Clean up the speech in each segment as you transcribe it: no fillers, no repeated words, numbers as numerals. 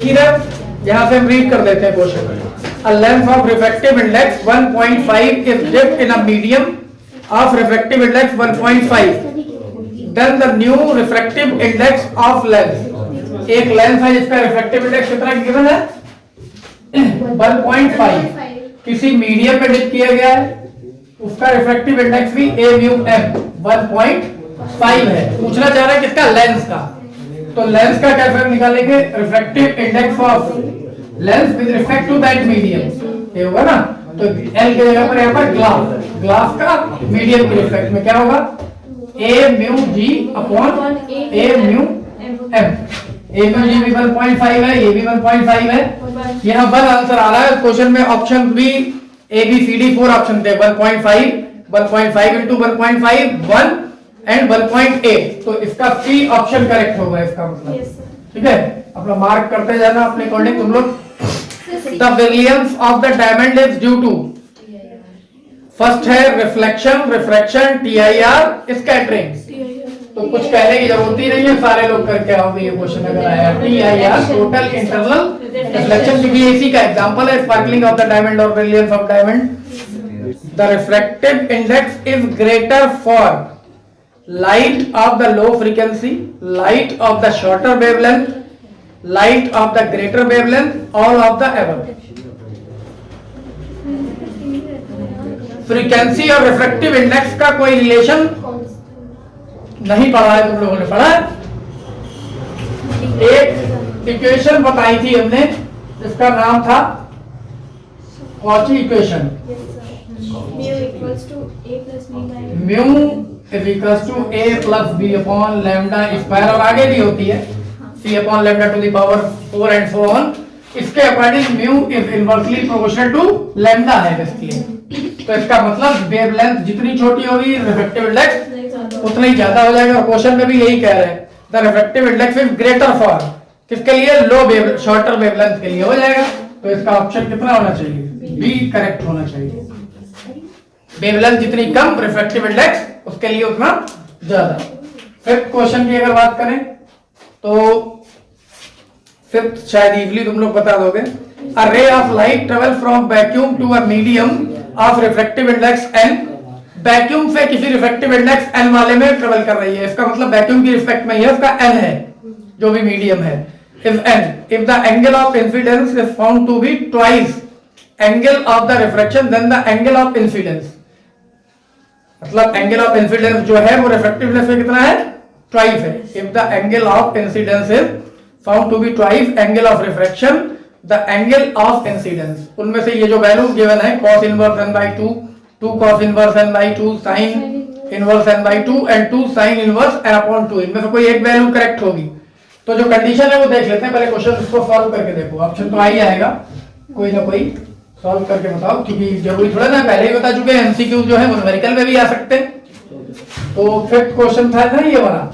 यहाँ से हम रीड कर देते हैं question. A length of refractive index 1.5 is dipped in a medium of refractive index 1.5, then the new refractive index of lens. एक lens है जिसका रिफ्रैक्टिव इंडेक्स कितना गिवन है 1.5, किसी मीडियम में डिप किया गया है, उसका रिफ्रैक्टिव इंडेक्स भी a mu m 1.5 है। पूछना चाह रहा है किसका, लेंस का। तो लेंस का कैसे निकालेंगे, refractive index of lens with respect to that medium, ये होगा ना। तो L के जगह पर यहाँ पर ग्लास का मीडियम के रिस्पेक्ट में क्या होगा, a mu g upon a mu m। a mu g भी 1.5 है, ये भी 1.5 है। यहाँ 1 आंसर आ रहा है क्वेश्चन में। Option B A B C D 4 option थे, 1.5, 1.5 into 1.5, 1 and 1.8। तो इसका C ऑप्शन करेक्ट होगा इसका मतलब, ठीक है। अपना मार्क करते जाना अपने अकॉर्डिंग तुम लोग। The variance of the diamond is due to, first है रिफ्लेक्शन, रिफ्रैक्शन, TIR, स्कैटरिंग। तो कुछ कहने की जरूरत ही नहीं है, सारे लोग करके आओगे ये क्वेश्चन अगर आया। TIR टोटल इंटरनल रिफ्लेक्शन, क्योंकि इसी का एग्जांपल है स्पार्कलिंग ऑफ द डायमंड और brilliance of diamond. The refractive index is greater for light of the low frequency, light of the shorter wavelength, light of the greater wavelength, all of the above. Frequency और refractive index का कोई relation नहीं पढ़ा है, तुम लोगों ने पढ़ा है। एक इक्वेशन बताई थी हमने जिसका नाम था Cauchy equation. Mu is equals to a plus b upon lambda square, और आगे भी होती है c upon lambda to the power 4 and so on. इसके according mu is inversely proportional to lambda है बेसिकली। तो इसका मतलब वेवलेंथ जितनी छोटी होगी रिफ्रैक्टिव इंडेक्स उतना ही ज्यादा हो जाएगा। और क्वेश्चन में भी यही कह रहे हैं, the refractive index is greater for, किसके लिए, लो वेव शॉर्टर वेवलेंथ के लिए हो जाएगा। तो इसका ऑप्शन कितना होना चाहिए, बी करेक्ट होना चाहिए। वेवलेंथ जितनी कम रिफ्रैक्टिव इंडेक्स उसके लिए उतना ज्यादा। फिफ्थ क्वेश्चन की अगर बात करें तो फिफ्थ शायद इजीली तुम लोग बता दोगे। A ray of light travel from vacuum to a medium of refractive index n। Vacuum से किसी रिफ्रैक्टिव इंडेक्स n वाले में ट्रेवल कर रही है, इसका मतलब वैक्यूम की रिस्पेक्ट में है, उसका n है जो भी मीडियम है। If the angle of incidence is found to be twice angle of the refraction, then the angle of incidence, मतलब एंगल ऑफ इंसिडेंस जो है वो रिफ्रैक्टिवनेस में कितना है, ट्वाइस है। If the angle of incidence is found to be twice angle of refraction, the angle of incidence, उनमें से ये जो वैल्यू गिवन है cos inverse n/2, 2 cos inverse n/2, sin inverse n/2 and 2 sin inverse n/2, इनमें से कोई एक value correct होगी। तो जो कंडीशन है वो देख लेते हैं पहले। क्वेश्चन इसको सॉल्व करके देखो, ऑप्शन तो आ ही आएगा, कोई ना कोई सॉल्व करके बताओ, क्योंकि जरूरी थोड़ा ना, पहले ही बता चुके हैं एमसीक्यू जो है वो न्यूमेरिकल में भी आ सकते हैं। तो फिफ्थ क्वेश्चन था ना ये वाला,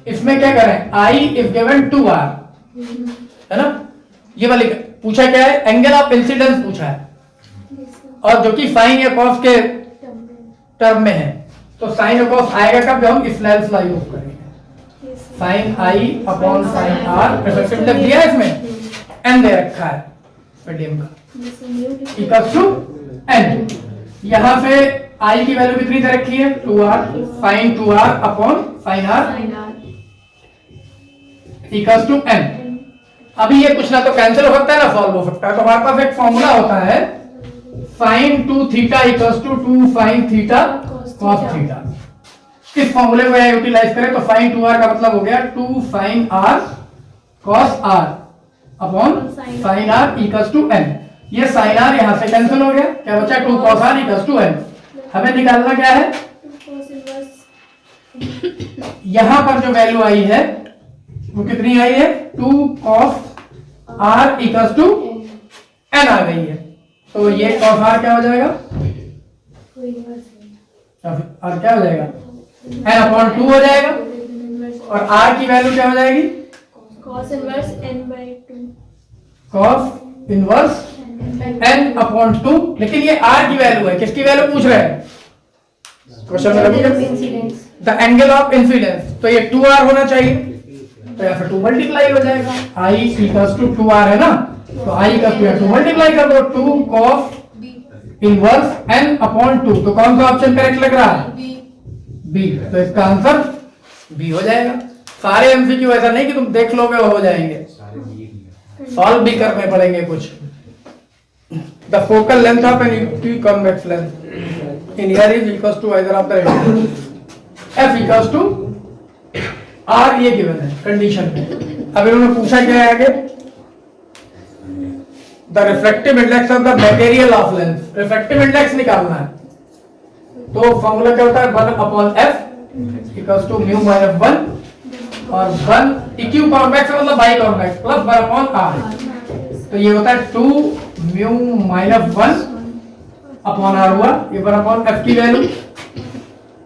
इसमें क्या करें, I इज गिवन 2R है ना। ये वाली पूछा क्या है, एंगल ऑफ इंसिडेंस पूछा है, और जो कि साइन या कॉस के टर्म में है। तो साइन और कॉस आएगा कब, जब हम स्नेल्स लॉ यूज करेंगे। Sine I upon sine R, refractive index दिया है इसमें, n दे रखा है मीडियम का, इक्वल्स टू n। यहां से I की वैल्यू कितनी दे रखी है, 2R, sine 2R upon sine R equals to n। अभी ये कुछ ना तो कैंसिल हो सकता है ना सॉल्व हो सकता है। तो हमारे पास एक फॉर्मूला होता है sin 2 theta equals to 2 sin theta cos theta. इस फॉर्मूले को यहां यूटिलाइज करें तो sin 2R का मतलब हो गया 2 sin R cos R upon sin R equals to n। ये sin R यहां से कैंसिल हो गया, क्या बचा, 2 cos R equals to n। हमें निकालना क्या है, यहां पर जो वैल्यू आई है वो कितनी आई है, 2 cos R equals to n आ गई है। तो ये cos R क्या हो जाएगा, R क्या हो जाएगा, n अपॉन 2 हो जाएगा, और R की वैल्यू क्या हो जाएगी, cos inverse n/2, cos inverse n upon 2। लेकिन ये R की वैल्यू है, किसकी वैल्यू पूछ रहे हैं क्वेश्चन में, द एंगल ऑफ इंसिडेंस। तो ये 2R होना चाहिए, तो या फिर 2 मल्टीप्लाई हो जाएगा, i इक्वल्स टू 2r है ना, तो i का 2 मल्टीप्लाई कर दो, 2 cos इनवर्स n अपॉन 2। तो कौन सा ऑप्शन करेक्ट लग रहा है? बी। तो इसका आंसर बी हो जाएगा। सारे एमसीक्यू ऐसा नहीं कि तुम देख लोगे और हो जाएंगे, सॉल्व भी करने पड़ेंगे कुछ। The focal length of an equiconvex lens in air is equals to either of the f equals to r, ये गिवन है कंडीशन में। अब इन्होंने पूछा क्या है आगे, the refractive index of the material of lens. Refractive index निकालना है, तो फॉर्मूला क्या होता है, 1 upon f equals to mu minus 1 और 1 इक्यू कॉन्वेक्स मतलब biconvex plus 1 upon R. तो ये होता है 2 म्यू माइनस 1 अपॉन आर हुआ, ये 1 अपॉन एफ की वैल्यू,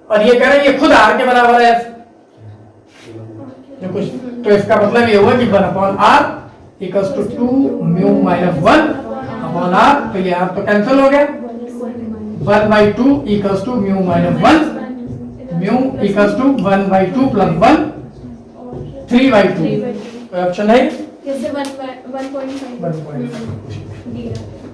और ये कह रहे हैं ये खुद आर के बराबर है एफ, जो कुछ, तो इसका मतलब ये हुआ कि 1 upon R equals to 2 mu minus 1 upon R. तो ये आर तो कैंसिल हो गया, 1/2 equals to mu minus 1, mu equals to 1/2 plus 1 3/2। कोई ऑप्शन है? जैसे 1.5 1.5